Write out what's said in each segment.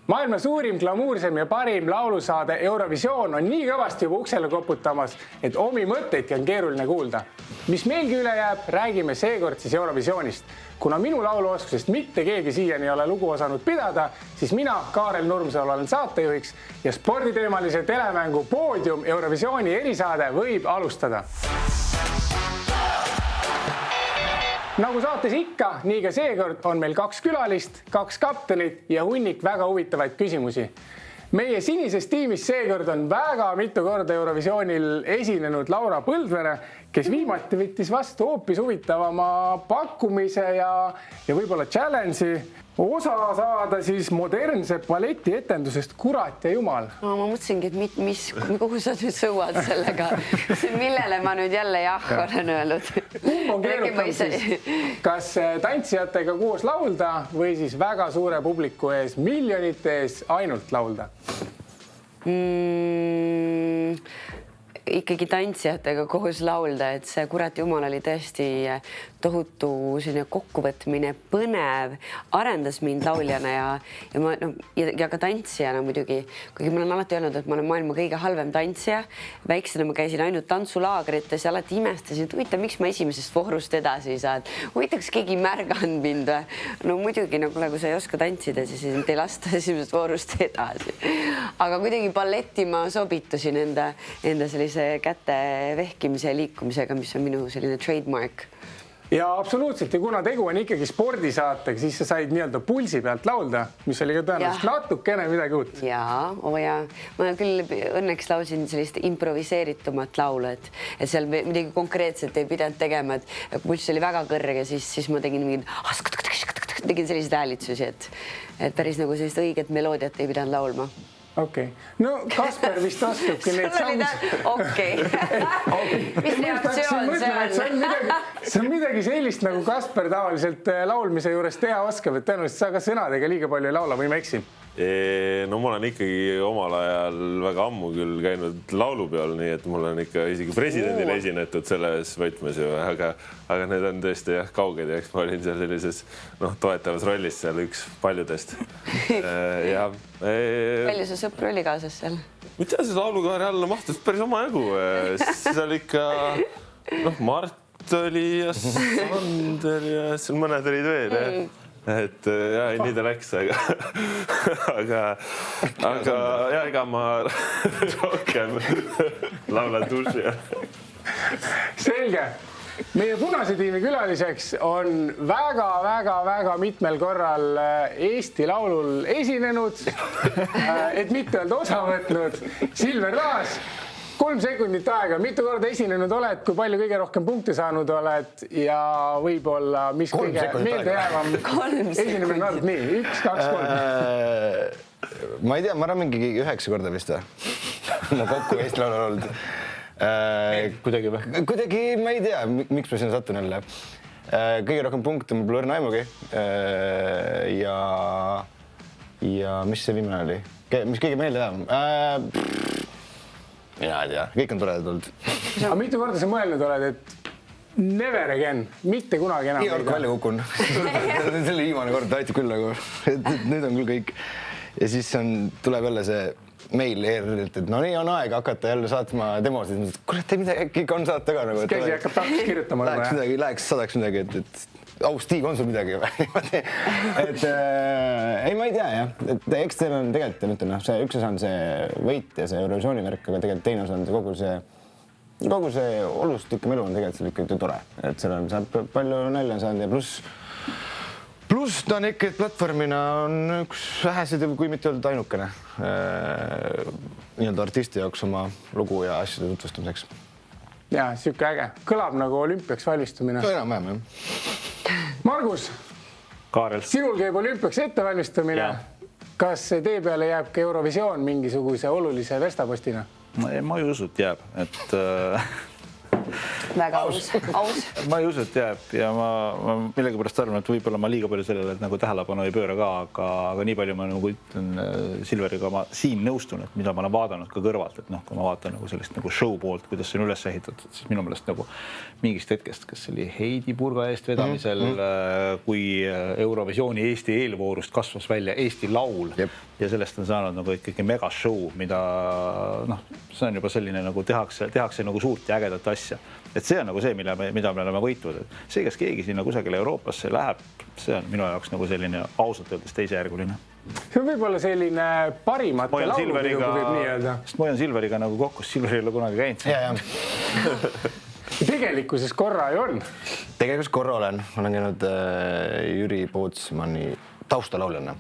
Maailma suurim, glamuursem ja parim laulusaade Eurovisioon on nii kõvasti juba uksele koputamas, et omi mõtteidki on keeruline kuulda. Mis meilgi üle jääb, räägime seekord siis Eurovisioonist. Kuna minu lauluoskusest mitte keegi siiani ei ole lugu osanud pidada, siis mina, Kaarel Nurmsalu, olen saatejuhiks ja sporditeemalise telemängu Poodium Eurovisiooni erisaade võib alustada. Nagu saates ikka, nii ka seekord on meil 2 külalist, 2 kaptenit ja hunnik väga huvitavaid küsimusi. Meie sinises tiimis seekord on väga mitu korda Eurovisioonil esinenud Laura Põldvere, kes viimati võttis vastu hoopis huvitavama pakkumise ja võib-olla challenge'i osa saada siis modernse balleti etendusest Kurat ja Jumal. Ma mõtlesingi, et kuhu sa nüüd sõuad sellega, millele ma nüüd jälle jah olen öelnud. On keerutam siis, kas tantsijatega koos laulda või siis väga suure publiku ees, miljonite ees ainult laulda? Ikkagi tantsijatega koos laulda, et see Kurat Jumal oli tõesti tohutu kokkuvõtmine, põnev, arendas mind lauljana ja ka tantsijana muidugi. Kuigi ma olen alati öelnud, et ma olen maailma kõige halvem tantsija. Väiksena ma käisin ainult tantsulaagrites ja alati imestasin, et huvitav, miks ma esimesest voorust edasi ei saa. Huvitaks keegi märganud mind või? No muidugi, kui sa ei oska tantsida, siis ei lasta esimesest voorust edasi. Aga kuidagi balletti ma sobitusin enda sellise käte vehkimise ja liikumisega, mis on minu selline trademark. Ja absoluutselt, ja kuna tegu on ikkagi spordisaatega, siis sa said nii-öelda pulsi pealt laulda, mis oli ka tõenäoliselt natukene midagi uut. Jaa, ma küll õnneks laulsin sellist improviseeritumat laulu, et seal midagi konkreetselt ei pidanud tegema, et pulss oli väga kõrge, siis ma tegin selliseid häälitsusi, et päris nagu sellist õiget meloodiat ei pidanud laulma. Okei. No Kasper vist oskabki neid sammud. Okei. Mis reaktsioon see on? See on midagi sellist, nagu Kasper tavaliselt laulmise juures teha oskab, et tõenäoliselt sa ka sõnadega liiga palju ei laula või ma eksin? No ma olen ikkagi omal ajal väga ammu küll käinud laulupeol, nii et mul on ikka isegi presidendile esinetud selles võtmes, aga need on tõesti kauged ja eks ma olin seal sellises toetavas rollis seal üks paljudest. Palju sa sõpru oli kaasas seal? Mida see laulukaari alla mahtus päris oma jagu? Seal ikka Mart oli ja Sander ja mõned olid veel, et nii ta läks, aga ega ma rohkem laulan duši. Selge. Meie punase tiimi külaliseks on väga mitmel korral Eesti laulul esinenud, et mitte öelda osa võtnud, Silver Laas. 3 sekundit aega, mitu korda esinenud oled, kui palju kõige rohkem punkte saanud oled ja võib-olla mis kõige meeldejäävam esinemine olnud? Nii, 1, 2, 3. Ma ei tea, ma arvan mingi 9 korda vist. Ma kokku Eesti laulul olnud. Kuidagi või? Kuidagi, ma ei tea, miks ma sinna sattun jälle. Kõige rohkem punkte mul pole õrna aimugi. Ja mis see viimane oli? Mis kõige meeldejäävam? Mina ei tea, kõik on toredad olnud. Aga mitu korda sa mõelnud oled, et never again, mitte kunagi enam? Nii kord välja kukun. See oli viimane kord, aitab küll nagu. Nüüd on küll kõik. Ja siis tuleb jälle see meil ERR-ilt, et nii on aeg hakata jälle saatma demosid. Kurat, midagi äkki on saata ka nagu. Käisi hakkab tahtis kirjutama. Läheks sadaks midagi, et Stiig, on sul midagi või? Ei, ma ei tea jah. Eks teil on tegelikult, üks osa on see võit ja see Eurovisiooni märk, aga tegelikult teine osa on kogu see olustik melu on tegelikult seal ikkagi tore. Et seal on palju nälja saanud ja pluss ta on ikka, et platvormina on üks vähesed, kui mitte öelda ainukene nii-öelda artisti jaoks oma lugu ja asjade tutvustamiseks. Jaa, siuke äge. Kõlab nagu olümpiaks valmistumine. Enam-vähem, Margus, Kaarel. Sinul käib olümpiaks ettevalmistumine. Kas tee peale jääb ka Eurovisioon mingisuguse olulise verstapostina? Ma ei usu, et jääb. Et väga aus. ma ei usu, et jääb ja ma millegipärast arvan, et võib-olla ma liiga palju sellele nagu tähelepanu ei pööra ka, aga nii palju ma nagu ütlen Silveriga ma siin nõustun, et mida ma olen vaadanud ka kõrvalt, et noh, kui ma vaatan nagu sellist nagu show poolt, kuidas see on üles ehitatud, siis minu meelest nagu mingist hetkest, kas oli Heidi Purga eest vedamisel, kui Eurovisiooni Eesti eelvoorust kasvas välja Eesti laul ja sellest on saanud nagu ikkagi mega show, mida noh, see on juba selline nagu tehakse nagu suurt ja ägedat asja. Et see on nagu see, mida me oleme võitnud. See, kas keegi sinna kusagile Euroopasse läheb, see on minu jaoks nagu selline ausalt öeldes teisejärguline. See on võib-olla selline parimate laulupidu, kui võib nii öelda. Sest ma olen Silveriga nagu kokku, Silveri ei ole kunagi käinud. Tegelikkuses korra ju on. Tegelikkuses korra olen käinud Jüri Pootsmanni taustalauljana.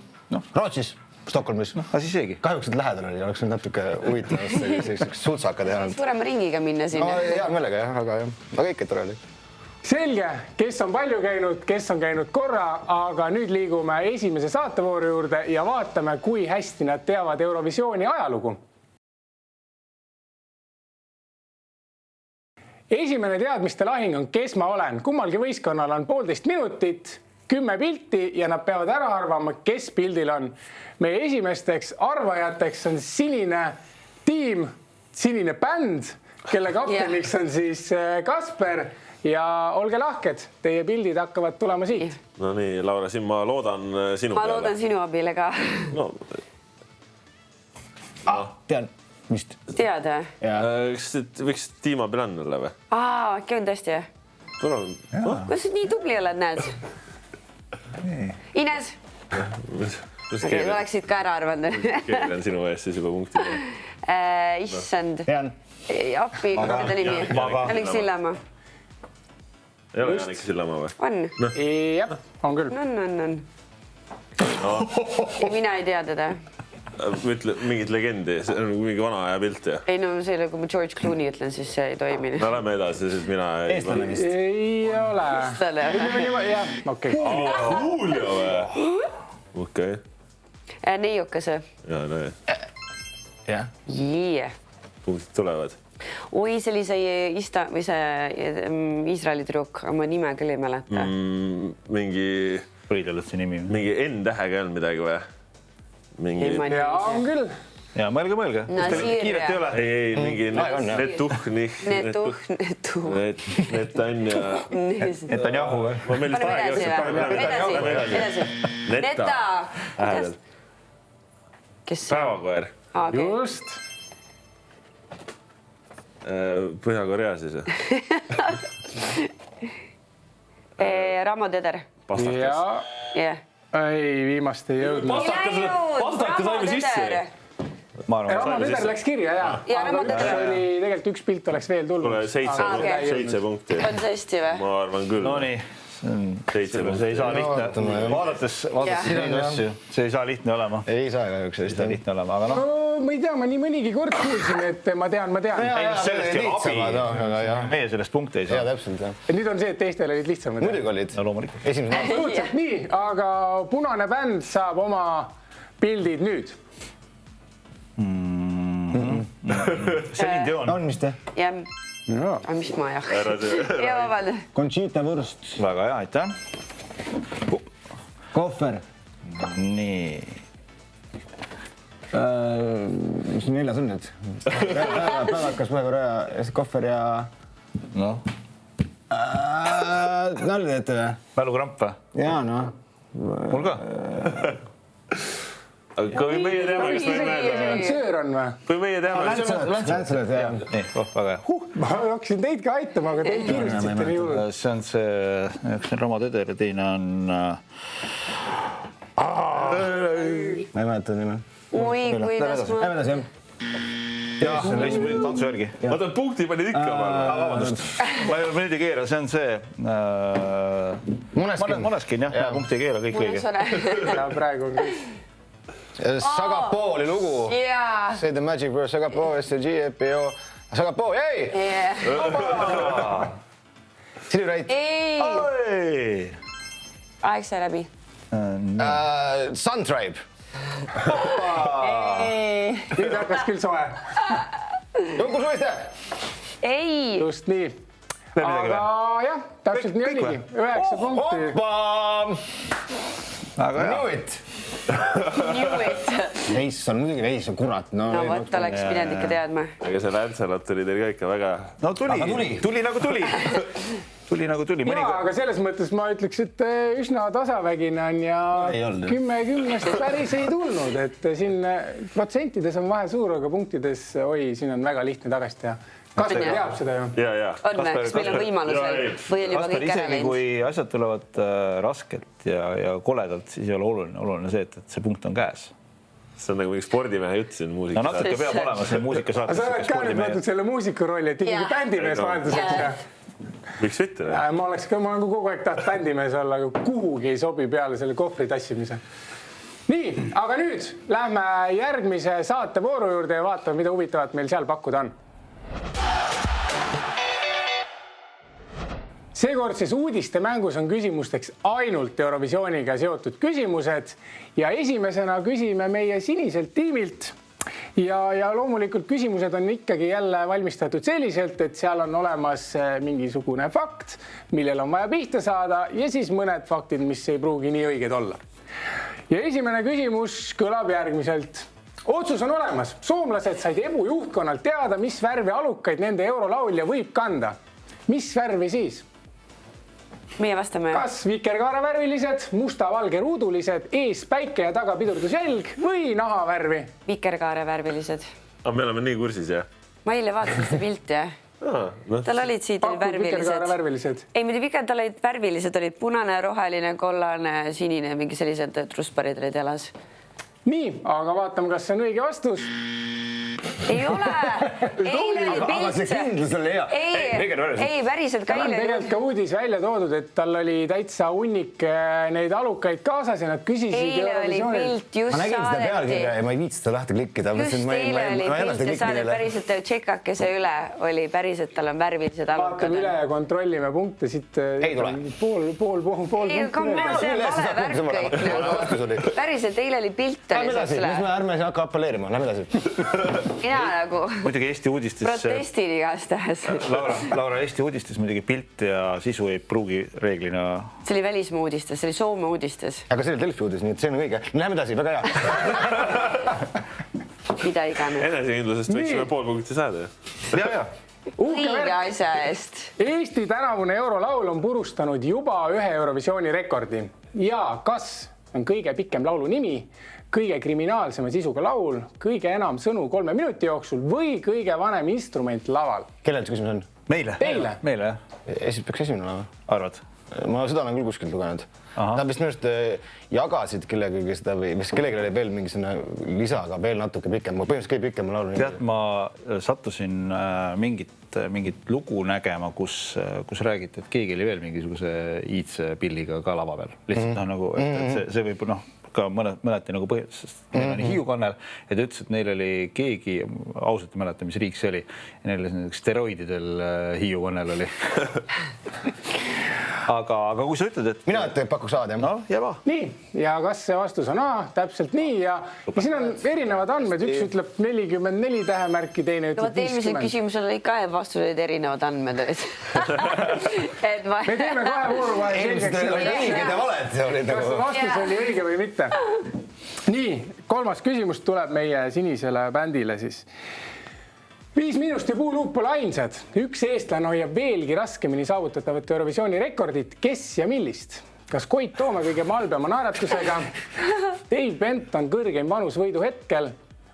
Rootsis. Stockholmis. Aga siis seegi. Kahjuks et lähedal oli, oleks natuke huvitavast sutsaka teha. Suurema ringiga minna sinna. Hea meelega jah, aga ikka tore oli. Selge, kes on palju käinud, kes on käinud korra, aga nüüd liigume esimese saatevooru juurde ja vaatame, kui hästi nad teavad Eurovisiooni ajalugu. Esimene teadmiste lahing on Kes ma olen. Kummalgi võistkonnal on 1,5 minutit, 10 pilti ja nad peavad ära arvama, kes pildil on. Meie esimesteks arvajateks on sinine tiim, sinine bänd, kelle kapteniks on siis Kasper ja olge lahked, teie pildid hakkavad tulema siit. No nii, Laura, siin ma loodan sinu peale. Ma loodan sinu abile ka. No. Tean, mist? Tead või? Kas võiks tiima peal olla või? Äkki on tõesti? Kuidas nii tubli oled, näed? Ines? Oleksid ka ära arvanud. Keelen sinu ees siis juba punkti. Issand. Tean. Appi, mida nimi? Janik Sillamaa. Ei ole Janik Sillamaa või? On? Jah, on küll. On. Mina ei tea teda. Ütle mingit legendi, see on mingi vana aja pilt ja. Ei no see, kui ma George Clooney ütlen, siis see ei toimi. No lähme edasi, siis mina... Eestlane vist. Ei ole. Eestlane. Jah, okei. Julio või? Okei. Neiukas või? Ja, no jah. Yeah. Punktid tulevad. Oi, see oli see Iisraeli trükk, ma nime küll ei mäleta. Mingi... Võidelutse nimi. Mingi N-tähega ei olnud midagi või? Ja on küll. Ja mõelge. No, kiiret ei ole. Ei, mingi Netanyahu või? Edasi. Neta. Kes see? Päevakoer. Just. Põhja-Korea siis või? Ramo Teder. Pastakas. Jah. Ei, viimast ei jõudnud. Pastakas saime sisse. Ramo Teder läks kirja, jah. Aga tegelikult üks pilt oleks veel tulnud. 7 punkti. On tõesti või? Ma arvan küll. No nii. See ei saa lihtne. Vaadates neid asju, see ei saa lihtne olema. Ei saa kahjuks. Ei saa lihtne olema, aga noh. Ma ei tea, ma nii mõnigi kord kuulsin, et ma tean. Sellest ei abi. Meie sellest punkte ei saa. Jaa, täpselt, jah. Nüüd on see, et teistel olid lihtsamad. Muidugi olid. No loomulikult. Absoluutselt nii, aga punane bänd saab oma pildid nüüd. Selline teon. On, mis te? Jah. Aga mis ma jah? Ja vabad. Conchita Wurst. Väga hea, aitäh. Kohver. Nii. Mis neljas on nüüd? Päevakas, Põhja-Korea, Kohver ja... Noh. Nalja teete või? Mälukramp või? Jaa, noh. Mul ka. Aga kui meie teame, kas me meelde... Söör on või? Kui meie teame... Läntsaled, jah. Nii, väga hea. Ma hakkasin teid ka aitama, aga teid kiirustasite nii juurde. See on see, üks on Ramo Teder ja teine on... Ma ei mäleta nime. Oi, kuidas ma... Lähme edasi, jah. Jah, see on leisib tantsu järgi. Ma tahan punkti panid ikka omale. Vabandust. Ma nüüd ei keera, see on see... Moneskin, jah. Punkti ei keera, kõik õige. Ja praegu on kõik. Sagapoo oli lugu. Jaa. Say the magic word, Sagapoo, SCG, EPO. Sagapoo, jäi! Siri Rait. Ei. Aeg sai läbi. Sun Tribe. Nüüd hakkas küll soe. Juku Suiste. Ei. Just nii. aga jah, täpselt nii oligi. 9 punkti. Aga nüüd. Veis on muidugi veis on kurat. No vot, oleks pidanud ikka teadma. Aga see Lancelot tuli teil ka ikka väga... No tuli nagu tuli. Tuli nagu tuli. Aga selles mõttes ma ütleks, et üsna tasavägine on ja 10-10 päris ei tulnud, et siin protsentides on vahe suur, aga punktides, siin on väga lihtne tagasi teha. Kasper teab seda ju. On me, kas meil on võimalus või on juba kõik ära läinud? Kui asjad tulevad raskelt ja koledalt, siis ei ole oluline see, et see punkt on käes. See on nagu mingi spordimehe jutt siin muusika. No natuke peab olema see muusikasaates. Sa oled ka nüüd võtnud selle muusiku rolli, et ikkagi bändimees vahenduseks. Miks mitte? Ma olen kogu aeg taht bändimees olla, aga kuhugi ei sobi peale selle kohvri tassimise. Nii, aga nüüd lähme järgmise saatevooru juurde ja vaatame, mida huvitavat meil seal pakkuda on. Seekord siis uudiste mängus on küsimusteks ainult Eurovisiooniga seotud küsimused ja esimesena küsime meie siniselt tiimilt ja loomulikult küsimused on ikkagi jälle valmistatud selliselt, et seal on olemas mingisugune fakt, millel on vaja pihta saada ja siis mõned faktid, mis ei pruugi nii õiged olla. Ja esimene küsimus kõlab järgmiselt. Otsus on olemas. Soomlased said EBU juhtkonnalt teada, mis värvi alukaid nende eurolaulja võib kanda. Mis värvi siis? Meie vastame. Kas vikerkaara värvilised, musta-valge ruudulised, ees päike ja taga pidurdusjälg või nahavärvi? Vikerkaare värvilised. Aga me oleme nii kursis, jah? Ma eile vaatasin seda pilti, jah. Tal olid siit värvilised. Ei, mida tal olid värvilised, olid punane, roheline, kollane, sinine, mingi sellised trusparid olid jalas. Nii, aga vaatame, kas see on õige vastus. Ei ole. Aga see kindlus oli hea. Ei, päriselt ka eile. Tegelikult ka uudis välja toodud, et tal oli täitsa hunnik neid alukaid kaasas ja nad küsisid eile oli pilt just saadeti. Ma nägin seda pealkirja ja ma ei viitsi seda lahti klikkida. Just eile oli pilt ja saadeti päriselt tšekake see üle. Oli päriselt, tal on värvilised alukad. Vaatame üle ja kontrollime punkte siit. Ei tule. Pool Ei, see on vale värk kõik. Päriselt eile oli pilt. Ärme hakka apelleerima, lähme edasi. Mina nagu muidugi Eesti uudistes protestin igastahes. Laura, Eesti uudistes muidugi pilt ja sisu ei pruugi reeglina. See oli välismaa uudistes, see oli Soome uudistes. Aga see oli Delfi uudis, nii et see on õige. Läheme edasi, väga hea. Mida iganes. Enesekindlusest võiksime pool punkti saada. Ja. Õige asja eest. Eesti tänavune eurolaul on purustanud juba ühe Eurovisiooni rekordi. Ja kas on kõige pikem laulu nimi, kõige kriminaalsema sisuga laul, kõige enam sõnu 3 minuti jooksul või kõige vanem instrument laval? Kellel see küsimus on? Meile. Teile? Meile, jah. Peaks esimene olema. Arvad? Ma seda olen küll kuskilt lugenud. Ta vist minust jagasid kellegagi seda või kellelgi oli veel mingisugune lisaga veel natuke pikem. Põhimõtteliselt kõige pikem laulu. Tead, ma sattusin mingit lugu nägema, kus räägiti, et keegi oli veel mingisuguse iidse pilliga ka lava peal. Lihtsalt nagu, et see võib ka mõneti nagu põhjus, sest neil oli Hiiu kannel ja ta ütles, et neil oli keegi, ausalt ei mäleta, mis riik see oli, ja neil oli steroididel Hiiu kannel oli. Aga kui sa ütled, et... Mina pakuks A-d, jah? No, jääb A. Nii, ja kas see vastus on A? Täpselt nii ja siin on erinevad andmed, üks ütleb 44 tähemärki, teine ütleb 50. Eelmisel küsimusel oli ka vastused erinevad andmed. Me teeme kahe vooru vahel selgeks, kas vastus oli õige või mitte. Nii, 3. küsimus tuleb meie sinisele bändile siis. 5 miinust ja puuluup pole ainsad. Üks eestlane hoiab veelgi raskemini saavutatavat Eurovisiooni rekordit. Kes ja millist? Kas Koit Toome kõige malbema naeratusega? Dave Bent on kõrgeim vanus võidu hetkel?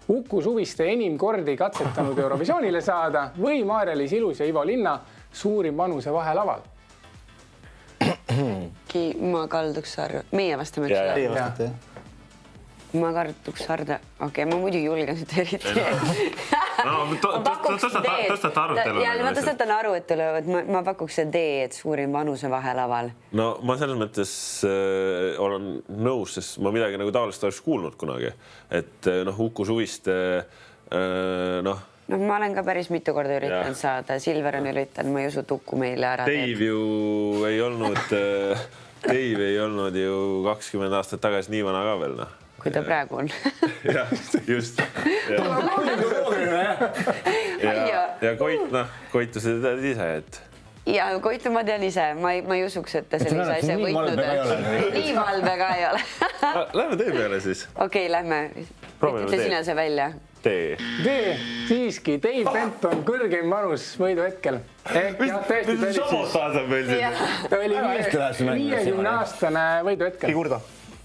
Uku Suviste enim kordi katsetanud Eurovisioonile saada? Või Maarja-Liis Ilus ja Ivo Linna suurim vanuse vahe laval? Ma kalduks arva. Meie vastame. Teie vastate, jah? Ma kartuks harda. Okei, ma muidugi julgen seda eriti. Tõstate arutelu. Ja ma tõstatan arutelu, et ma pakuks see D, et suurim vanuse vahe laval. No ma selles mõttes olen nõus, sest ma midagi nagu taolist oleks kuulnud kunagi. Et Uku Suviste, ma olen ka päris mitu korda üritanud saada. Silver on üritanud, ma ei usu, et Uku meile ära teeb. Dave ei olnud ju 20 aastat tagasi nii vana ka veel, kui ta praegu on. Jah, just. Ja Koit, Koitu seda tead ise, et... ja Koitu ma tean ise, ma ei usuks, et ta sellise asja nii võitnud. valve ka ei ole. Nii valve ka ei ole. Lähme tee peale siis. Okei, lähme. Proovime Ütle tee. sina see välja. Tee. siiski, Dave Benton kõrgeim vanus võidu hetkel. Tõesti, saadab meil siin. ta oli hästi läheb see mäng. 50-aastane võidu hetkel. kurda.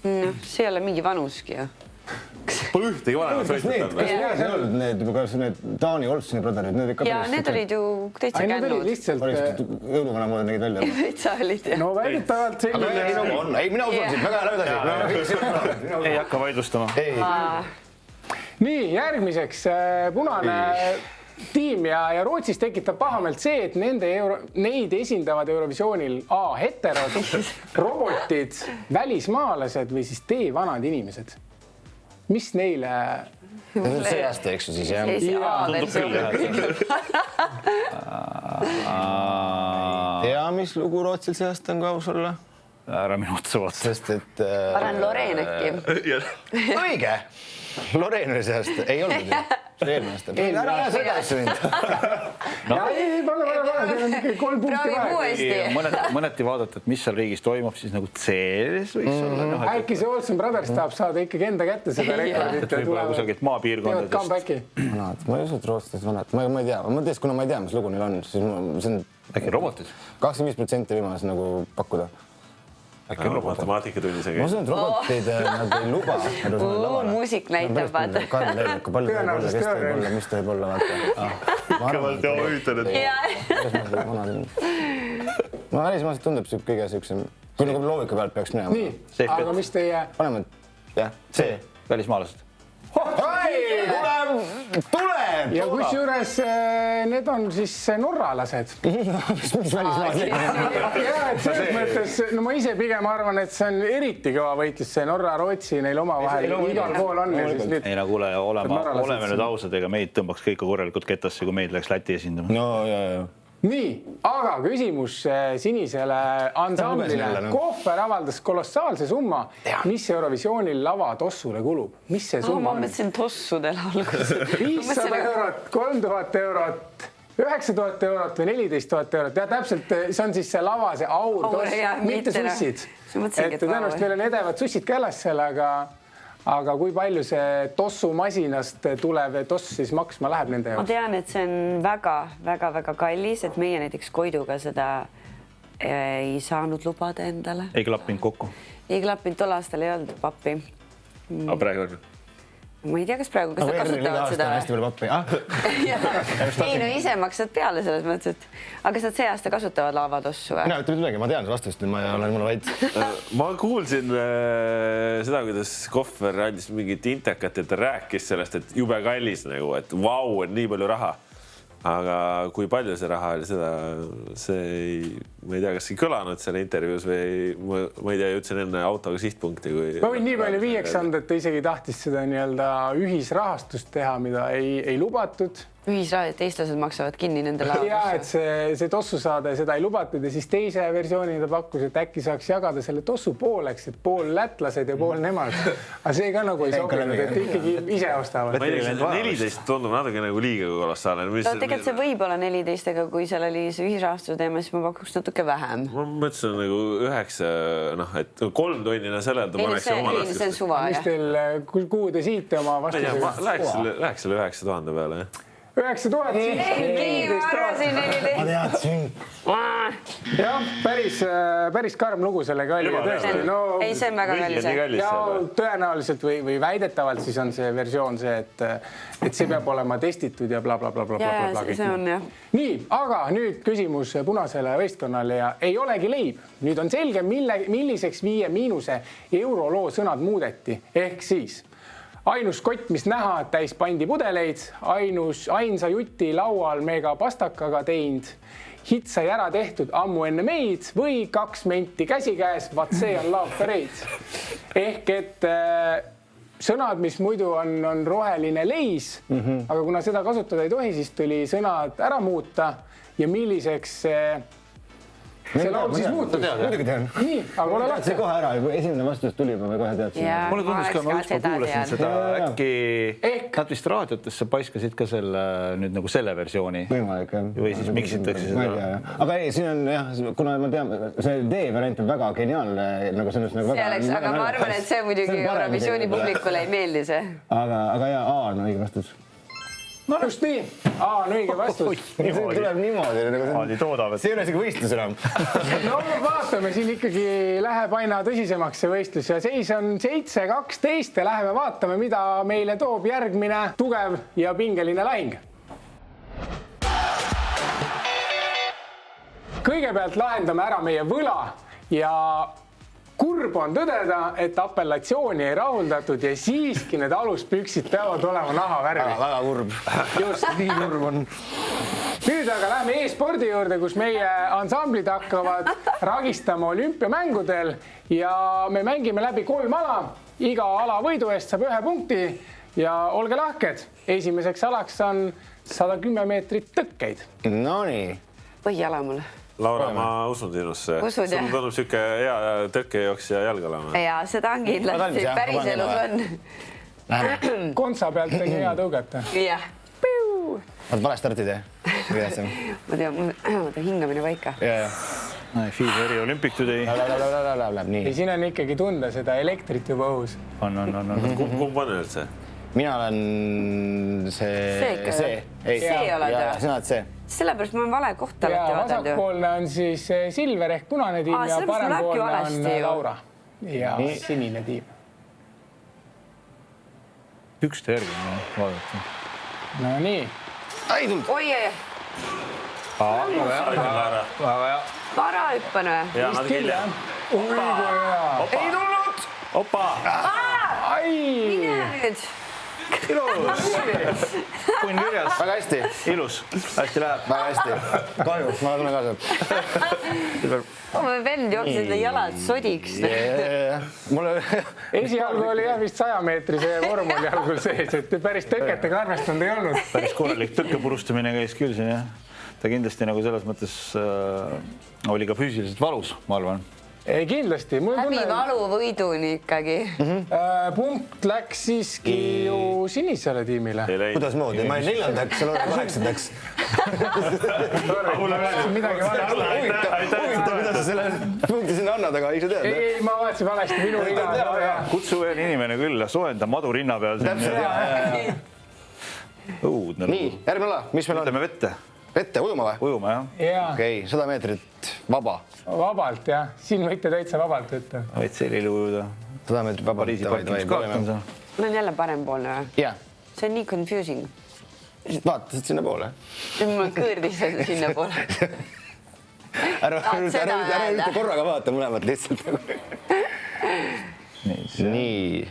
See ei ole mingi vanuski ju. Pole ühtegi vanemat Kas need, võitnud. kas need ei olnud need, kas need Taani Olsoni brotherid, need ikka Ja need olid ju täitsa Ai, need olid kännud. lihtsalt... jõuluvana moodi nägid välja. Täitsa olid. No väidetavalt selline... Ei, mina usun siit, väga läbi edasi. Ei hakka vaidlustama. Nii, järgmiseks punane tiim ja Rootsis tekitab pahamelt see, et neid esindavad Eurovisioonil A. Heterod, robotid, välismaalased või siis vanad inimesed. Mis neile... See aasta, eks ju siis, jah? Tea, mis lugu Rootsil see aasta on, kui aus olla? Ära minu otsa vaata. Sest et... Paran Loreen äkki. Õige! Loreen oli see aasta, ei olnud ju. See eelmine aasta. Ära seda asja mind. Ei, pane, teil on ikkagi 3 punkti Proovi vahe. uuesti. Mõneti vaadata, et mis seal riigis toimub, siis nagu C-s võiks olla. Äkki see Olsen Brothers tahab saada ikkagi enda kätte seda rekordit. Et võib-olla kusagilt maapiirkondadest. Comebacki. Vanad, ma ei usu, et rootslased vanad. Ma ei tea, kuna ma ei tea, mis lugu neil on, siis see on Äkki robotid? 25% võimalus nagu pakkuda. Äkki robotid? Matemaatikatunnis Ma usun, et robotid nad ei luba. Muusik näitab, vaata. Karl Leev, kui palju ta võib olla, kes ta võib olla, mis ta võib olla, vaata. kõvalt ja huvitanud. Ma välismaaselt tundub kõige siuksem, kui nagu loogika pealt peaks minema. Nii, aga mis teie... Paneme, jah, see. Välismaalased. Tuleb! Ja kusjuures need on siis norralased. Mis välismaalased? Ja, et selles mõttes, no ma ise pigem arvan, et see on eriti kõva võitlus, see Norra-Rootsi neil omavahel igal pool on. Ei, no kuule, oleme nüüd ausad, ega meid tõmbaks kõik korralikult ketasse, kui meid läks Läti esindama. No, jah. Nii, aga küsimus sinisele ansamblile. Kohver avaldas kolossaalse summa, mis Eurovisioonil lava tossule kulub. Mis see summa Ma on? mõtlesin tossudel alguses. 500 eurot, 3000 eurot, 9000 eurot või 14 000 eurot. Ja täpselt, see on siis see lava, see aur, mitte sussid. Et tõenäoliselt meil on edevad sussid kälas seal, aga kui palju see tossumasinast tulev toss siis maksma läheb nende Ma jaoks? tean, et see on väga aga et meie näiteks Koiduga seda ei saanud lubada endale. Ei klappinud kokku. Ei klappinud, tol aastal ei olnud pappi. Aga praegu on. Ma ei tea, kas praegu, kas nad kasutavad seda. Hästi palju pappi. Ei, no ise maksad peale selles mõttes, et aga kas nad see aasta kasutavad lavatossu või? Mina ütleme midagi, ma tean vastust, ma olen mulle vaid. Ma kuulsin seda, kuidas Kohver andis mingit intekat, et ta rääkis sellest, et jube kallis nagu, et vau, on nii palju raha. Aga kui palju see raha oli, seda ma ei tea, kas ei kõlanud selle intervjuus või ma ei tea, jõudsin enne autoga sihtpunkti. Ma võin nii palju viieks anda, et ta isegi tahtis seda nii-öelda ühisrahastust teha, mida ei lubatud. Ühisraha, et eestlased maksavad kinni nende lavatossu. Ja, et see tossu saada ja seda ei lubatud ja siis teise versiooni ta pakkus, et äkki saaks jagada selle tossu pooleks, et pool lätlased ja pool nemad. Aga see ka nagu ei sobinud, et ikkagi ise ostavad. Ma ei tea, 14 tundub natuke nagu liiga kolossaalne. Tegelikult see võib olla 14, aga kui seal oli see ühisrahastuse teema, siis ma pakuks natuke vähem. Ma mõtlesin nagu 9, et 3 tonnina sellel ta paneks oma laskust. See on suva, jah. Mis teil, kuhu te siite oma vastusega? Ma läheks selle 9000 peale, jah. 9000. Ma teadsin. Jah, päris karm lugu sellega oli. Ei, see on väga kallis. Ja tõenäoliselt või väidetavalt siis on see versioon see, et see peab olema testitud ja blablabla. See on, jah. Nii, aga nüüd küsimus punasele võistkonnale ja ei olegi leib. Nüüd on selge, milliseks 5- euroloo sõnad muudeti. Ehk siis ainus kott, mis näha, täis pandi pudeleid, ainsa juti laual mega pastakaga teinud, hit sai ära tehtud ammu enne meid või 2 menti käsikäes, vaat see on Love Parade. Ehk et sõnad, mis muidu on roheline leis, aga kuna seda kasutada ei tohi, siis tuli sõnad ära muuta ja milliseks see laul siis muutus. Muidugi tean. Nii, aga ole lahti. See kohe ära, kui esimene vastus tuli, ma kohe teadsin. Mulle tundus ka, ma ükspäev kuulasin seda, äkki nad vist raadiotesse paiskasid ka selle nüüd nagu selle versiooni. Võimalik, jah. Või siis miksitakse seda. Aga ei, siin on jah, kuna ma tean, see D-variant on väga geniaalne, nagu sellest nagu väga... Aga ma arvan, et see muidugi Eurovisiooni publikule ei meeldi see. Aga ja, A on õige vastus. No just nii. A on õige vastus. See tuleb niimoodi. See ei ole isegi võistlus enam. No vaatame, siin ikkagi läheb aina tõsisemaks see võistlus ja seis on 7-12 ja läheme vaatame, mida meile toob järgmine tugev ja pingeline lahing. Kõigepealt lahendame ära meie võla ja kurb on tõdeda, et apellatsiooni ei rahuldatud ja siiski need aluspüksid peavad olema nahavärvi. Väga kurb. Just nii kurb on. Nüüd aga läheme e-spordi juurde, kus meie ansamblid hakkavad ragistama olümpiamängudel ja me mängime läbi 3 ala. Iga ala võidu eest saab 1 punkti ja olge lahked. Esimeseks alaks on 110 meetrit tõkkeid. Nonii. Põhjala mul. Laura, ma usun sinusse. Usud, jah? Sul tundub siuke hea tõkkejooks ja jalga olema. Ja seda on kindlasti. Päris elus on. Kontsa pealt tegi hea tõugata. Jah. Oled vale startid, jah? Ma tean, hingamine paika. Fiiseri Olympic Today. Läheb nii. Ja siin on ikkagi tunda seda elektrit juba õhus. On. Kumb on üldse? Mina olen see. See oled või? Sina oled see. Sellepärast ma olen vale kohta alati vaadanud ju. Vasakpoolne on siis Silver ehk punane tiim ja parempoolne on Laura ja sinine tiim. Pükste järgi vaadata. No nii. Ai tuld. Oi, Väga hea. vara hüppan või? Ja nad hilja. Ei tulnud! Opa! Ai! Mine nüüd! Ilus! Punn kirjas. Väga hästi. Ilus. Hästi läheb. Väga hästi. Kahju, ma tunnen kaasa. Oma vend jooksed jalad sodiks. Esialgu oli jah vist 100 meetrise vorm oli algul sees, et päris tõketega arvestanud ei olnud. Päris korralik tõkkepurustamine käis küll siin, jah. Ta kindlasti nagu selles mõttes oli ka füüsiliselt valus, ma arvan. Ei, kindlasti. Häbi valu võiduni ikkagi. Punkt läks siiski ju sinisele tiimile. Kuidas moodi? Ma olin 4ndaks, sa oled 8ndaks. Midagi valesti. Huvitav, mida sa selle punkti sinna annad, aga ei sa tead. Ei, ma vaatasin valesti minu iga. Kutsu veel inimene küll, soojenda madu rinna peal. Õudne. Nii, järgmine ala. Mis meil on? Ütleme vette. Vette, ujuma või? Ujuma, jah. Okei, 100 meetrit vaba. Vabalt, jah. Siin võite täitsa vabalt võtta. Võid selili ujuda. 100 meetrit vaba. Pariisi parkimiskaart on seal. Mul on jälle parempoolne või? Jah. See on nii confusing. Vaatasid sinna poole. Mul on kõõrdis sinna poole. Ära üldse korraga vaata mõlemat lihtsalt. Nii.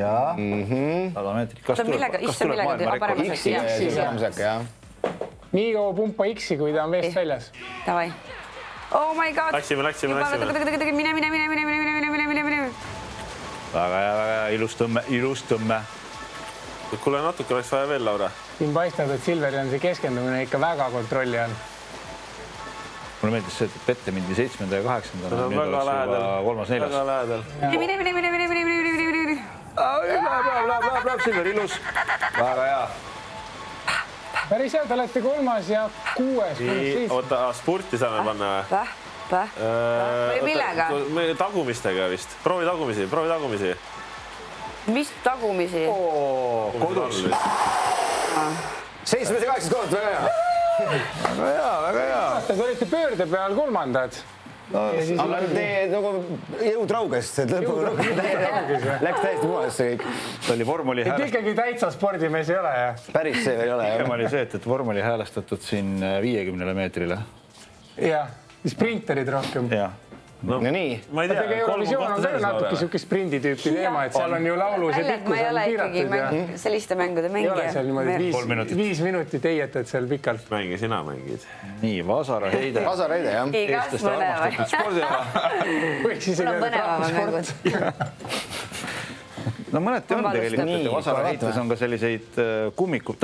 Ja. 100 meetrit. Kas tuleb maailma rekord? X-i. Nii kaua pumpa X-i, kui ta on veest väljas. Davai. Oh my god. Läksime. Mine. Väga hea, ilus tõmme. Kuule, natuke oleks vaja veel, Laura. Siin paistab, et Silveri on see keskendumine ikka väga kontrolli all. Mulle meeldis see, et vette mindi 7. ja 8. See on väga lähedal. 3. 4. Väga lähedal. Mine. Läheb, Silver, ilus. Väga hea. Päris hea, te olete 3. ja 6. Oota, spurti saame panna või? Või millega? Tagumistega vist. Proovi tagumisi. Mis tagumisi? Kodus. 7. ja 8. koht, väga hea. Väga hea. Te olite pöörde peal 3. Aga teie nagu jõud rauges. Läks täiesti puhasse kõik. Ta oli vorm oli et ikkagi täitsa spordimees ei ole, jah? Päris see veel ei ole. Pigem oli see, et vorm oli häälestatud siin 50 meetrile. Jah, sprinterid rohkem. Jah. No nii. Ma ei tea. Eurovisioon on ka natuke siuke sprinditüüpi teema, et seal on ju laulus ja pikkus on piiratud. Selliste mängude mängija. Ei ole seal niimoodi 5 minutit heietad seal pikalt. Mängi, sina mängid. Nii, Vasara heide. Vasara heide, jah. Igast mõlema. Võiks isegi mõlema. No mõneti on tegelikult, et Vasara heites on ka selliseid kummiku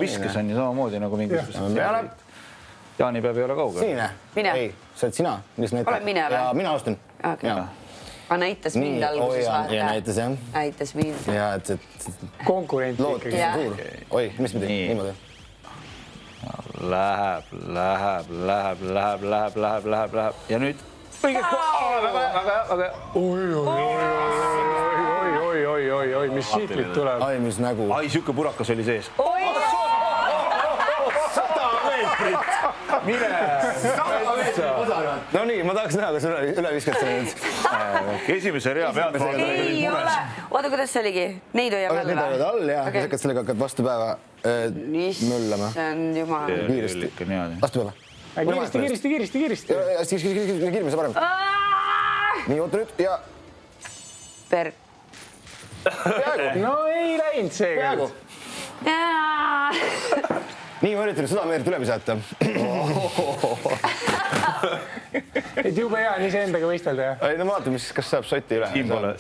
viskes on ju samamoodi nagu mingisugust. Jaanipäev ei ole kaugel. Sinine? Mine. Ei, sa oled sina, mis näitab? Olen mina või? Ja mina alustan. Okay. Aga näitas mind alguses vaata. Ja näitas jah. Näitas mind. Ja, et konkurent lood ikkagi. suur. Oi, mis pidi? Niimoodi. Läheb. Ja nüüd õige väga. Oi, mis siitlit tuleb. Ai, mis nägu. Ai, siuke purakas oli sees. 100 meetrit. Mine. No nii, ma tahaks näha, kas üle viskad selle nüüd. Esimese rea pealt vaadata. Ei ole. Oota, kuidas see oligi? Neid hoiab Aga need oled all ja Okei. hakkad sellega hakkad vastu päeva möllama. Issand jumal. Kiiresti. Vastu päeva. Kiiresti. Kiirme, sa parem. Nii, oota nüüd ja Per. No ei läinud peaaegu. Jaa. Nii, ma üritan 100 meetrit üle visata. et jube hea on iseendaga võistelda, jah? Ei, no vaata, kas saab sotti üle.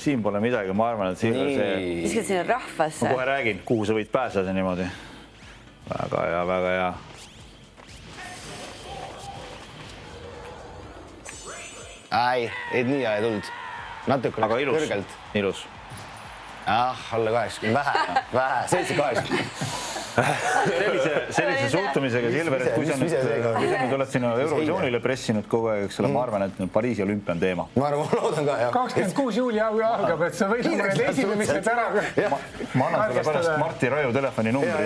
Siin pole midagi, ma arvan, et siin on see... Viskad sinna rahvasse. Ma kohe räägin, kuhu sa võid pääseda niimoodi. Väga hea. Ai, ei nii hea ei tulnud. Natuke Aga kõrgelt. ilus. Alla 80, vähe, 7-8. Sellise suhtumisega, Silver, et kui sa nüüd oled sinna Eurovisioonile pressinud kogu aeg, eks ole, ma arvan, et Pariisi olümpia on teema. Ma loodan ka, jah. 26 juuli algab, et sa võid need esinemised ära. Ma annan sulle pärast Marti Raju telefoninumbri.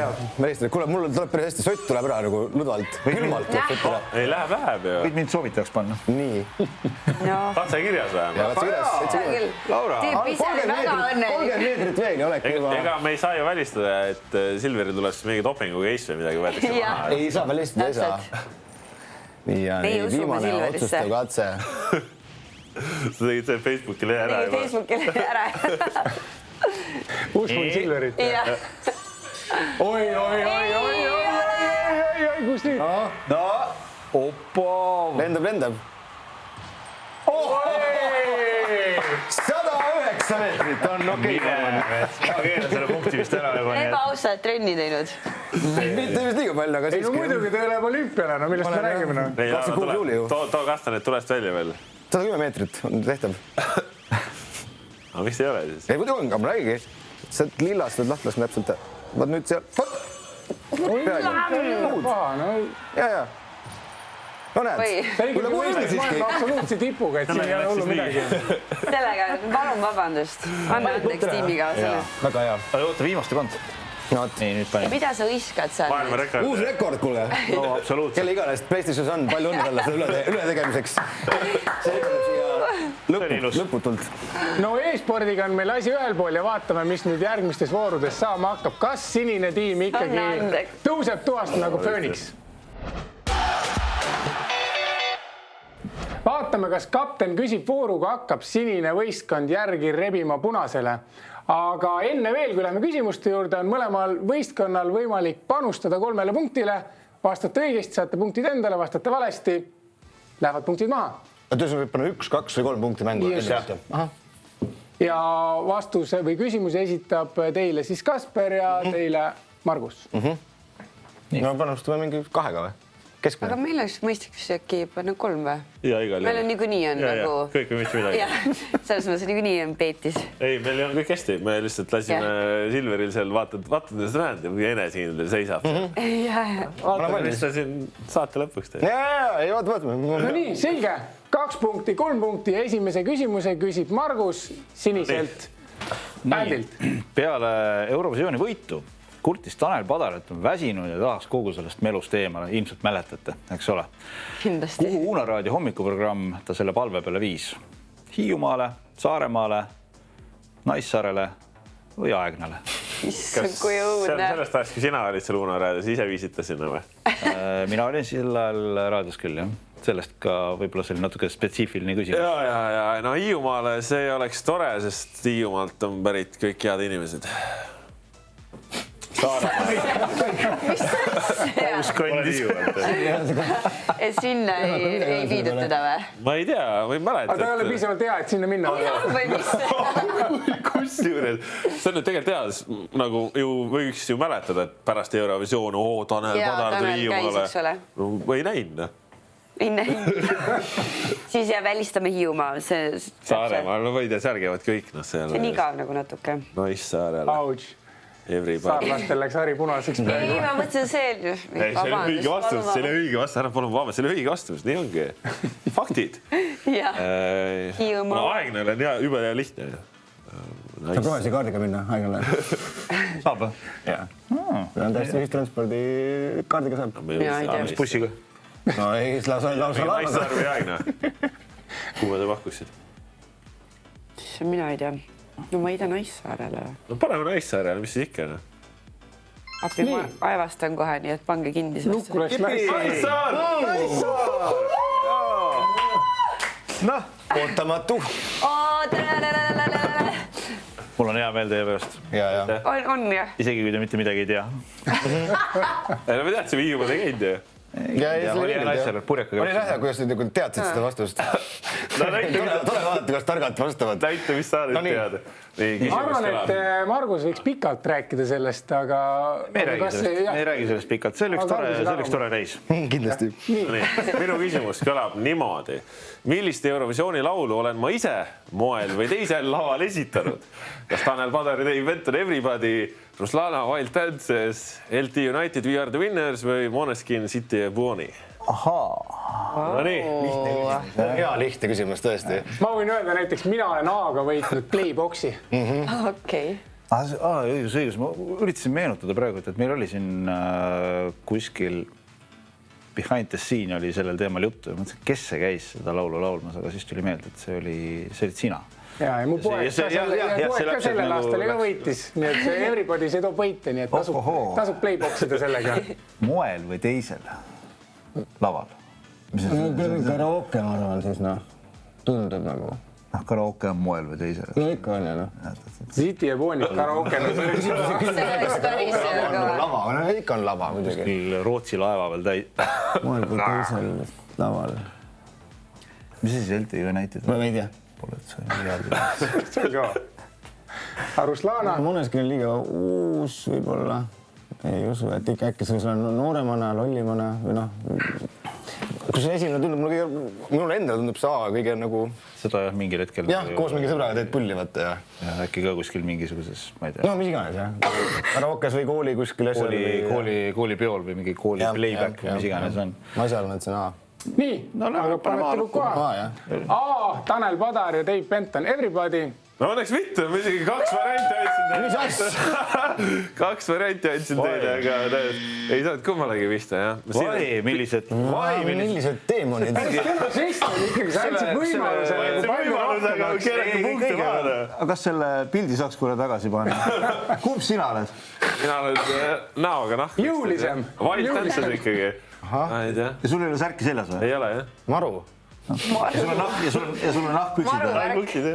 Kuule, mul tuleb päris hästi, sott tuleb ära nagu lõdvalt, külmalt tuleb sott ära. Ei, läheb ju. Võid mind soovitaks panna. Nii. Katse kirjas vähemalt. Ja katse kirjas. Laura. Teeb ise väga 30 õnnelik. meetrit veel ja olek juba. Ega me ei saa ju välistada, et Silveri tuleb mingi dopingu case või midagi võetakse maha. Ei saa välistada, ei saa. Nii ja Meie usume viimane Silverisse. otsustav katse. Sa tegid see Facebookile ära Tegi juba. Facebookile ära. Uskun Silverit. Jah. Oi, kus nii? No, opa. Lendab. 109 meetrit on okei. Ma keelan selle punkti vist ära juba. Ebaausad trenni teinud. Mitte vist liiga palju, aga Ei, no siiski. muidugi ta läheb olümpiale, no millest me räägime, no? 26 juuli ju. Too kastaneid tulest välja veel. 110 meetrit on tehtav. Aga miks ei ole siis? Ei, muidu on, aga ma räägigi. Sa lillast oled lahti laskma täpselt. Vaat nüüd seal. Paha, no. Ja. No näed. Või? Ta ikkagi võistleb maailma absoluutse tipuga, et siin ei ole hullu midagi. Sellega, palun vabandust. Anna andeks tiimikaaslasele. Väga hea. Oota, viimast ei pannud. No vot. Nii, nüüd panin. Mida sa hõiskad seal? Maailma rekord. Uus rekord, kuule. No, absoluutselt. Kelle iganes PlayStationis on, palju õnne talle selle ületegemiseks. See tuleb siia lõputult. No e-spordiga on meil asi ühel pool ja vaatame, mis nüüd järgmistes voorudes saama hakkab. Kas sinine tiim ikkagi tõuseb tuhast nagu Phoenix? Vaatame, kas kapten küsib vooruga hakkab sinine võistkond järgi rebima punasele. Aga enne veel, kui läheme küsimuste juurde, on mõlemal võistkonnal võimalik panustada 3 punktile. Vastate õigesti, saate punktid endale, vastate valesti. Lähevad punktid maha. Tõesti, võib panna 1, 2 või 3 punkti mängu. Ja vastuse või küsimuse esitab teile siis Kasper ja teile Margus. No panustame mingi 2-ga või? Keskmine. Aga meil oleks mõistlik äkki panna 3 või? Ja igal Meil on niikuinii on nagu... Kõik või mitte midagi. Jah, selles mõttes niikuinii on peetis. Ei, meil on kõik hästi. Me lihtsalt lasime Silveril seal vaatad seda näed või enesekindel seisab. Vaatame, mis ta siin saate lõpuks teeb. Ei, vaatame. No nii, selge. 2 punkti, 3 punkti ja esimese küsimuse küsib Margus siniselt bändilt. Peale Eurovisiooni võitu kurtis Tanel Padar, et on väsinud ja tahaks kogu sellest melust eemale. Ilmselt mäletate, eks ole. Kindlasti. Kuhu Uuna Raadio hommikuprogramm ta selle palve peale viis? Hiiumaale, Saaremaale, Naissaarele või Aegnale? Issand, kui õudne. Sellest ajast, kui sina olid seal Uuna Raadios, ise viisite sinna või? Mina olin sel ajal raadios küll, jah. Sellest ka võib-olla see oli natuke spetsiifiline küsimus. Ja. No Hiiumaale see oleks tore, sest Hiiumaalt on pärit kõik head inimesed. mis asja? kandis. Et sinna ei viidud teda või? ma ei tea, ma ei mäleta. aga ta ei ole piisavalt hea, et sinna minna. Või mis? Kusjuures, see on nüüd tegelikult hea, nagu ju võiks ju mäletada, et pärast Eurovisioon, Tanel Padar tuli Hiiumaale. Või näinud, ei näinud. Siis välistame Hiiumaa. Saaremaal, no võid ja seal käivad kõik. See on igav nagu natuke. Naissaarele. Ouch. Everybody. Saarlastel läks hari punaseks. Ei, ma mõtlesin see. See oli õige vastus, see oli õige vastus. Ära palun vabandust, see oli õige vastus, nii ongi. Faktid. Hiiumaa. Aegnal on jube hea lihtne. Saab rohelise kaardiga minna Aegnale. Saab või? Jaa. On täiesti ühistranspordi kaardiga saab. Mis bussiga? No ei, lausa Naissaar või Aegna? Kuhu te pakkusid? Mina ei tea. No ma ei tea Naissaarele. No paneme Naissaarele, mis siis ikka? Appi, ma aevastan kohe, nii et pange kinni. Lukku läks Naissaar! Noh, ootamatu. Mul on hea meel teie pärast. On jah. Isegi kui te mitte midagi ei tea. Me teadsime Hiiumaal ei käinud ju. Oli naisel purjakaga. Oli näha, kuidas te teadsid seda vastust. Tore vaadata, kuidas targalt vastavad. Näita, mis sa nüüd tead. Ma arvan, et Margus võiks pikalt rääkida sellest, aga... Me ei räägi sellest pikalt. See oleks tore reis. Kindlasti. Minu küsimus kõlab niimoodi. Millist Eurovisiooni laulu olen ma ise moel või teisel laval esitanud? Kas Tanel Padar ja Dave Benton Everybody, Ruslana Wild Dances, LT United We Are The Winners või Måneskin City ja Buoni? No nii. Hea lihtne küsimus tõesti. Ma võin öelda näiteks, mina olen A-ga võitnud Playboxi. Okei. Õigus. Ma üritasin meenutada praegu, et meil oli siin kuskil behind the scene oli sellel teemal juttu ja mõtlesin, kes see käis seda laulu laulmas, aga siis tuli meelde, et see olid sina. Ja mu poeg ka sellel aastal ei võitis, nii et see Everybody see toob võite, nii et tasub Playboxida sellega. Moel või teisel laval? Karaoke, ma arvan, siis tundub nagu. Karaoke on moel või teisel? No ikka on ja City ja Buoni karaoke. Lava, ikka on lava muidugi. Rootsi laeva veel Moel või teisel laval. Mis siis LT United? Ma ei tea. Pole, et see on ka. Ruslana. Måneskin on liiga uus võib-olla. Ei usu, et ikka äkki see on nooremana, lollimana või kui see esimene tundub, minul endal tundub see A kõige nagu... Seda jah, mingil hetkel... Jah, koos mingi sõbraga teed pulli vaata ja... Äkki ka kuskil mingisuguses, ma ei tea... No, mis iganes, jah. Karaokes või kooli kuskil... Kooli peol või mingi kooli playback või mis iganes on. Ma ise arvan, et see on A. Nii, aga panete lukku A. A, Tanel Padar ja Dave Benton Everybody. No õnneks mitte, ma isegi kaks varianti andsin teile, aga ei saanud kummalegi vista, jah. Vai, millised teemonid. Sa andsid võimaluse. Aga kas selle pildi saaks kuule tagasi panna? Kumb sina oled? Mina olen näoga nahk. Jõulisem. Wild Dances ikkagi. Ja sul ei ole särki seljas või? Ei ole, jah. Maru. Ja sul on nahkpüksid.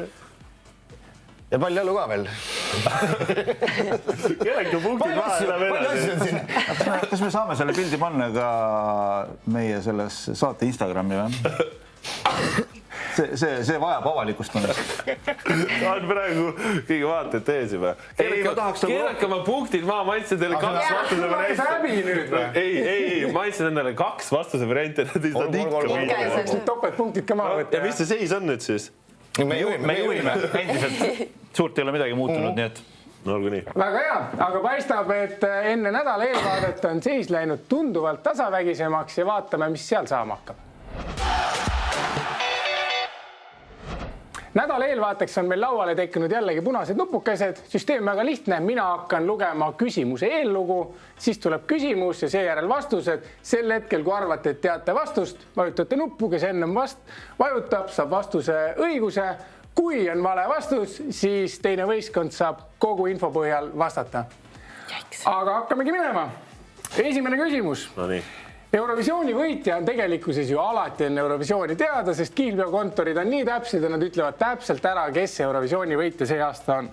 Ja palju jalu ka veel. Kellegi punktid vahele veel. Kas me saame selle pildi panna ka meie selles saate Instagrami või? See vajab avalikust mõnest. Ta on praegu kõige vaatajate ees juba. Keerake oma punktid maha, ma andsin teile kaks vastuse varianti. Ei, ma andsin endale kaks vastuse varianti. Topeltpunktid ka maha võtta. Ja mis see seis on nüüd siis? Me juhime endiselt. Suurt ei ole midagi muutunud, nii et... No olgu nii. Väga hea, aga paistab, et enne nädala eelvaadet on seis läinud tunduvalt tasavägisemaks ja vaatame, mis seal saama hakkab. Nädala eelvaateks on meil lauale tekkinud jällegi punased nupukesed. Süsteem väga lihtne. Mina hakkan lugema küsimuse eellugu, siis tuleb küsimus ja seejärel vastused. Sel hetkel, kui arvate, et teate vastust, vajutate nuppu, kes ennem vajutab, saab vastuse õiguse. Kui on vale vastus, siis teine võistkond saab kogu info põhjal vastata. Aga hakkamegi minema. Esimene küsimus. No nii. Eurovisiooni võitja on tegelikkuses ju alati enne Eurovisiooni teada, sest kiilveokontorid on nii täpsed ja nad ütlevad täpselt ära, kes Eurovisiooni võitja see aasta on.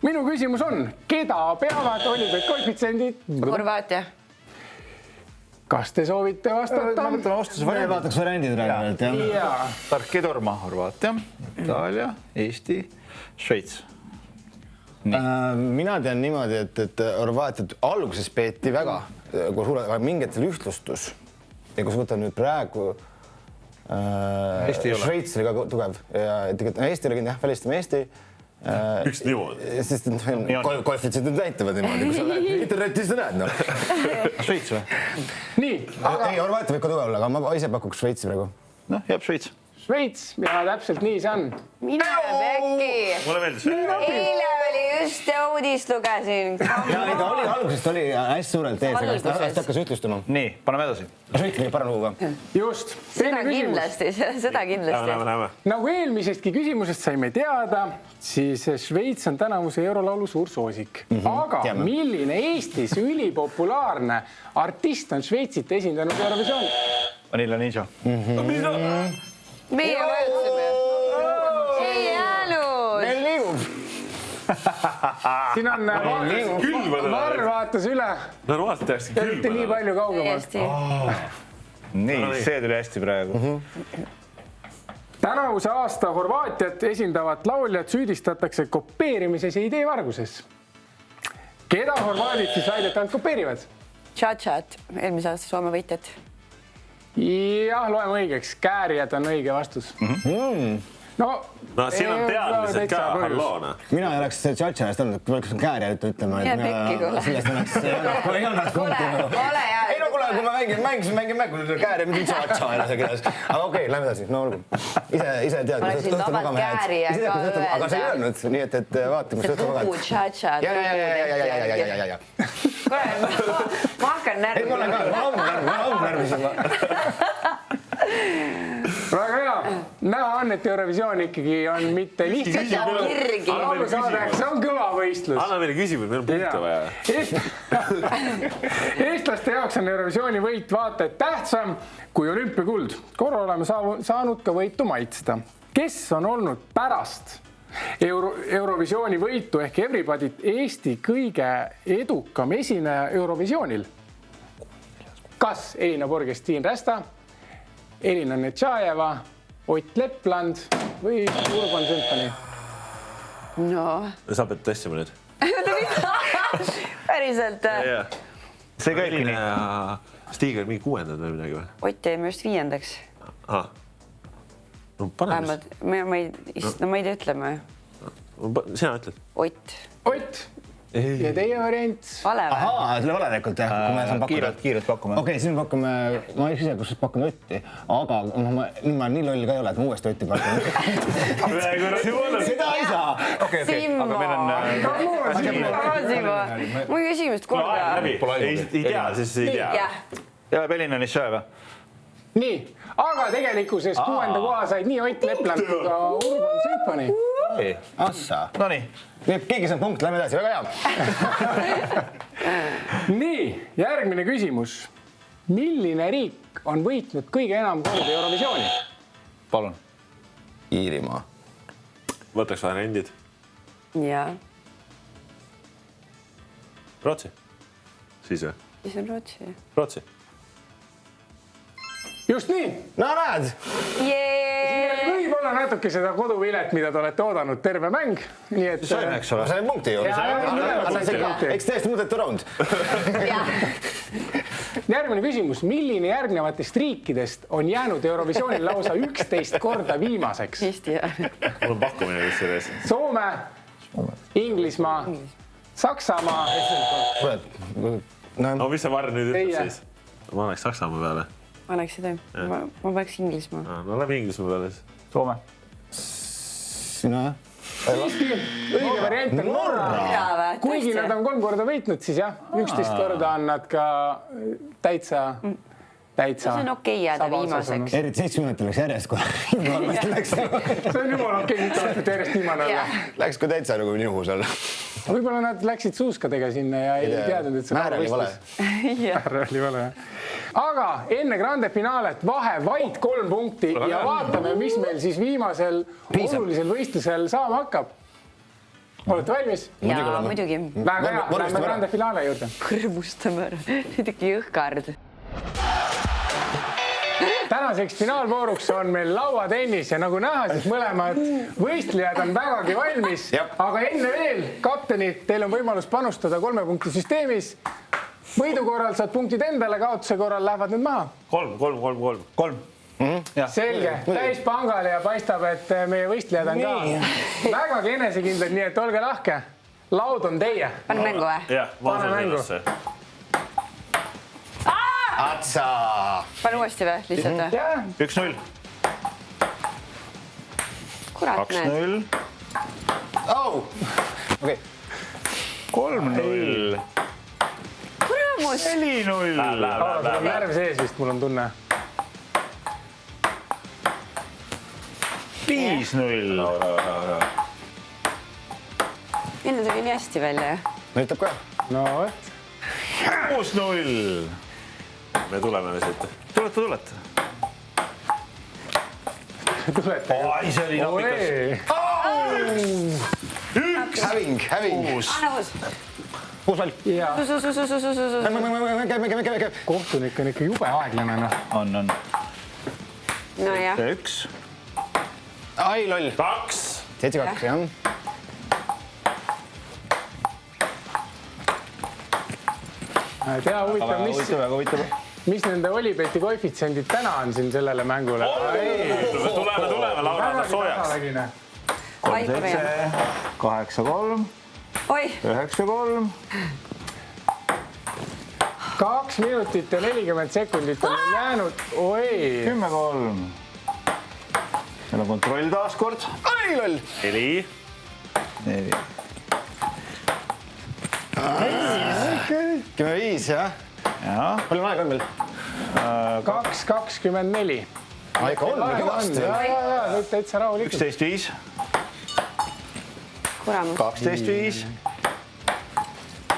minu küsimus on, keda peavad Olipet koefitsendid? Horvaatia. Kas te soovite vastata? Vaataks variandid praegu. Jaa. Tark ei torma, Horvaatia, Itaalia, Eesti, Šveits. Mina tean niimoodi, et Horvaatiat alguses peeti väga, kui mingitel ühtlustus. Ja kui sa võtad nüüd praegu Šveits oli ka tugev ja Eesti oli jah, välistame Eesti. Miks niimoodi? Sest koefitsendid näitavad niimoodi, kui sa lähed internetis sa näed. Šveits või? Nii. Ei, Horvaatia võib ka tugev olla, aga ma ise pakuks Šveitsi praegu. Noh, jääb Šveits. Šveits ja täpselt nii see on. Mine Pekki. Mulle meeldis. Eile oli just uudist lugesin. Ja ei, ta oli algusest oli hästi suurelt ees, aga ta hakkas ütlustama. Nii, paneme edasi. Šveits oli parem lugu ka. Just. Seda kindlasti, seda kindlasti. Näeme. Nagu eelmisestki küsimusest saime teada, siis Šveits on tänavuse Eurolaulu suur soosik. Aga milline Eestis ülipopulaarne artist on Šveitsit esindanud Eurovisioon? Vanilla Ninja. Meie vajutsime. Ei jäänud. Meil liigub. Siin on Varr vaatas üle. Normaalselt tehakse Te olite nii palju kaugemal. Nii, see tuli hästi praegu. Tänavuse aasta Horvaatiat esindavat lauljat süüdistatakse kopeerimises ja ideevarguses. Keda horvaadid siis väidetavalt kopeerivad? Tšatšat, eelmise aasta Soome võitjad. Jah, loeme õigeks. Käärijad on õige vastus. No siin on teadmised ka halloona. Mina ei oleks Tšatša eest olnud, kui oleks käärijad ütlema. Ja Pekki, kuule. Sellest ei annaks punkti. Ei no kuule, kui ma mängin mängu, kääri, mitte Tšatša ei lase kirjas. Aga okei, lähme edasi. No olgu. Ise tead. Ma oleksin vabalt käärija ka öelda. Aga sa ei öelnud, nii et vaata, kus õhtu magad. Lugu Tšatša. Ja. Kuule, ma hakkan närvi. Ma olen närvis juba. Väga hea. Näha on, et Eurovisioon ikkagi on mitte lihtsalt laulusaadeks, see on kõva võistlus. Anna meile küsimus, meil on punkte vaja. Eestlaste jaoks on Eurovisiooni võit vaata et tähtsam kui olümpiakuld. Korra oleme saanud ka võitu maitsta. Kes on olnud pärast Eurovisiooni võitu ehk Everybody't Eesti kõige edukam esineja Eurovisioonil? Kas Elina Borg-Stiin Rästa, Elina Netšajeva, Ott Lepland või Urban Symphony? No. Sa pead tõstma nüüd. Päriselt. See käibki nii. Stig oli mingi 6. või midagi või? Ott jäi minu just 5. No paneme. Ma ei tea ütlema. Sina ütled? Ott. Ott. Ja teie variant? Vale või? Ahaa, selle valelikult jah, kui me saan pakkuda. Kiirelt pakume. Okei, siin pakume, ma ei ise, kus pakun Otti, aga nüüd ma nii loll ka ei ole, et ma uuesti Otti pakun. Seda ei saa. Simmo. Mu küsimust korda. Ei tea, siis ei tea. Ja Elina Netšajeva. Nii, aga tegelikkuses 6. koha said nii Ott Lepland kui ka Urban Symphony. Assa. No nii. Keegi saab punkt, lähme edasi, väga hea. Nii, järgmine küsimus. Milline riik on võitnud kõige enam korda Eurovisiooni? Palun. Iirimaa. Võtaks variandid. Jaa. Rootsi. Siis või? Siis on Rootsi. Rootsi. Just nii. No näed. Võib-olla natuke seda koduvilet, mida te olete oodanud terve mäng. Nii et... Saime, eks ole. Saime punkti ju. Eks täiesti muudetu round. Järgmine küsimus. Milline järgnevatest riikidest on jäänud Eurovisioonil lausa 11 korda viimaseks? Eesti jah. Mul on pakkumine kus selles. Soome, Inglismaa, Saksamaa. No mis sa Varr nüüd ütled Teie. siis? Ma oleks Saksamaa peale. Ma oleks seda. Ma paneks Inglismaa. No läbi Inglismaa peale siis. Soome. Sina jah? Siiski, õige variant on Norra. Kuigi nad on 3 korda võitnud, siis jah, 11 korda on nad ka täitsa. See on okei jääda viimaseks. Eriti 7 minutit läks järjest, kui see on jumala okei, nüüd aastat järjest niimoodi. läks kui täitsa nagu nihu seal. Võib-olla nad läksid suuskadega sinna ja ei teadnud, et see määr oli vale. Määr oli vale. Aga enne grande finaalet vahe vaid 3 punkti ja vaatame, mis meil siis viimasel olulisel võistlusel saama hakkab. olete valmis? jaa, muidugi. Väga hea, lähme grande finaale juurde. Kõrvustame ära, midagi jõhkard. Tänaseks finaalvooruks on meil lauatennis ja nagu näha, siis mõlemad võistlejad on vägagi valmis. Aga enne veel, kaptenid, teil on võimalus panustada 3 punkti süsteemis. Võidu korral saad punktid endale, kaotuse korral lähevad need maha. 3. Selge, täis pangal ja paistab, et meie võistlejad on ka vägagi enesekindlad, nii et olge lahke. Laud on teie. Pane mängu või? Jah, ma usun sellesse. Atsa! Pane uuesti või? Lihtsalt või? 1-0. Kurat, näed. 2-0. Au! Okei. 3-0. Kuramus! 4-0. Sul on närv sees vist, mul on tunne. 5-0. Enne tuli nii hästi välja. Näitab ka. No võt. 6-0. Me tuleme siit. Tulete. Tulete. Ai, see oli napikas. Häving. Anna uus. Uus vall. Kohtunik on ikka jube aeglane. On. No jah. 1. Ai, loll. 2. 7-2, jah. Tea, huvitav, Huvitav. mis nende Olibeti koefitsendid täna on siin sellele mängule? Tuleme, Laura, annab soojaks. 3-7, 8-3, Oi, 9-3. 2 minutit ja 40 sekundit on meil jäänud. Oi! 10-3. Meil on kontroll taas kord. Ai, loll. 4. 4. 10-5, jah. Jaa. Palju aega on meil? 2:24. Aega on kõvasti. Ja, võib täitsa rahulikult. 11-5. kuramus. 12-5.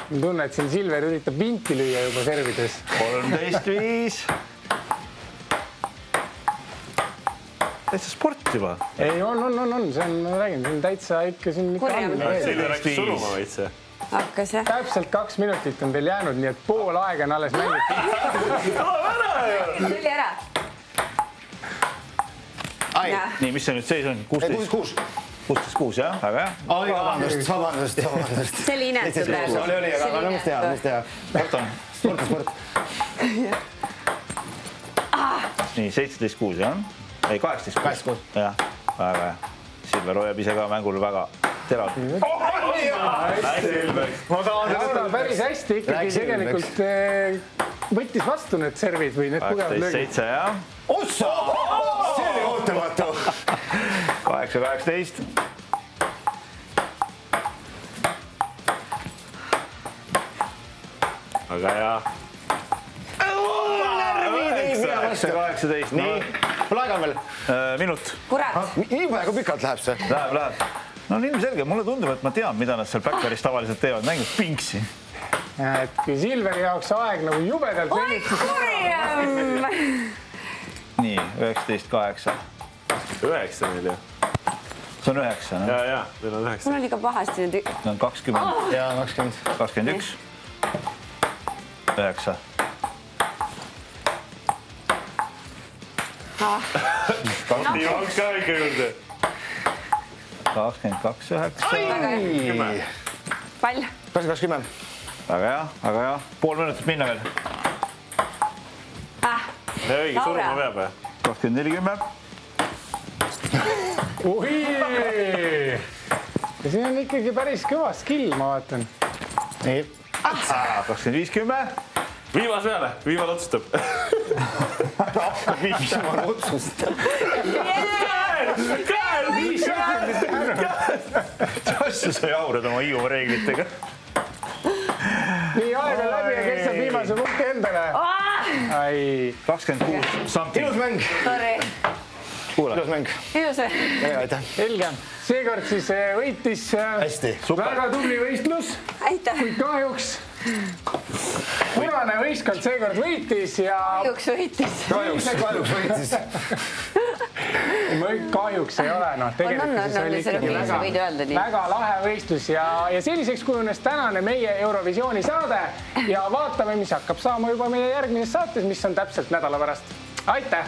Ma tunnen, et siin Silver üritab vinti lüüa juba servides. 13-5. Täitsa sport juba. Ei, on. See on, ma räägin, see on täitsa ikka siin. Silver hakkas suruma veitse. Hakkas jah. Täpselt 2 minutit on teil jäänud, nii et pool aega on alles mängitud. Tuli ära. Ai, Nii, mis see nüüd seis on? 16-6. 16-6, jah? Väga hea. Ai, vabandust. See oli inetu praegu. Oli, aga mis teha. Sport on. Sport. Nii, 17-6, jah? Ei, 18-6. 18-6. Jah, väga hea. Silver hoiab ise ka mängul väga teravalt. Päris hästi ikkagi tegelikult võttis vastu need servid või need tugevad löögid. 18-7, jah? Ossa! See oli ootamatu. 8-18. Aga hea. 9-18. Nii, palju aega on veel? Minut. Kurat. Nii väga pikalt läheb see. Läheb. No on ilmselge, mulle tundub, et ma tean, mida nad seal backeris tavaliselt teevad. Mängivad pinksi. Et kui Silveri jaoks aeg nagu jubedalt Oi, kurjam! Nii, 19-8. 9 meil ju. See on 9, noh? Ja, meil on 9. Mul oli ka pahasti nüüd. See on 20. Jaa, 20. 21. 9. Nii on ka ikka juurde. 22-9. Pall. 20. Väga hea. Pool minutit minna veel. Õige, surma peab. 20-40. Oi! Ja siin on ikkagi päris kõva skill, ma vaatan. Nii. 25-10. Viimase peale, viimane otsustab. Viimane otsustab. Käel! Asju sa jaurad oma Hiiumaa reeglitega. Nii, aeg on läbi ja kes saab viimase punkti endale? Ai. 26 something. Ilus mäng. Sorry. Ilus mäng. Ilus. Aitäh. Selge. Seekord siis võitis Hästi. väga tubli võistlus, Aitäh. kuid kahjuks punane võistkond seekord võitis ja Kahjuks võitis. Kahjuks võitis. kahjuks ei ole, noh, tegelikult see oli ikkagi väga lahe võistlus ja selliseks kujunes tänane meie Eurovisiooni saade ja vaatame, mis hakkab saama juba meie järgmises saates, mis on täpselt nädala pärast. Aitäh!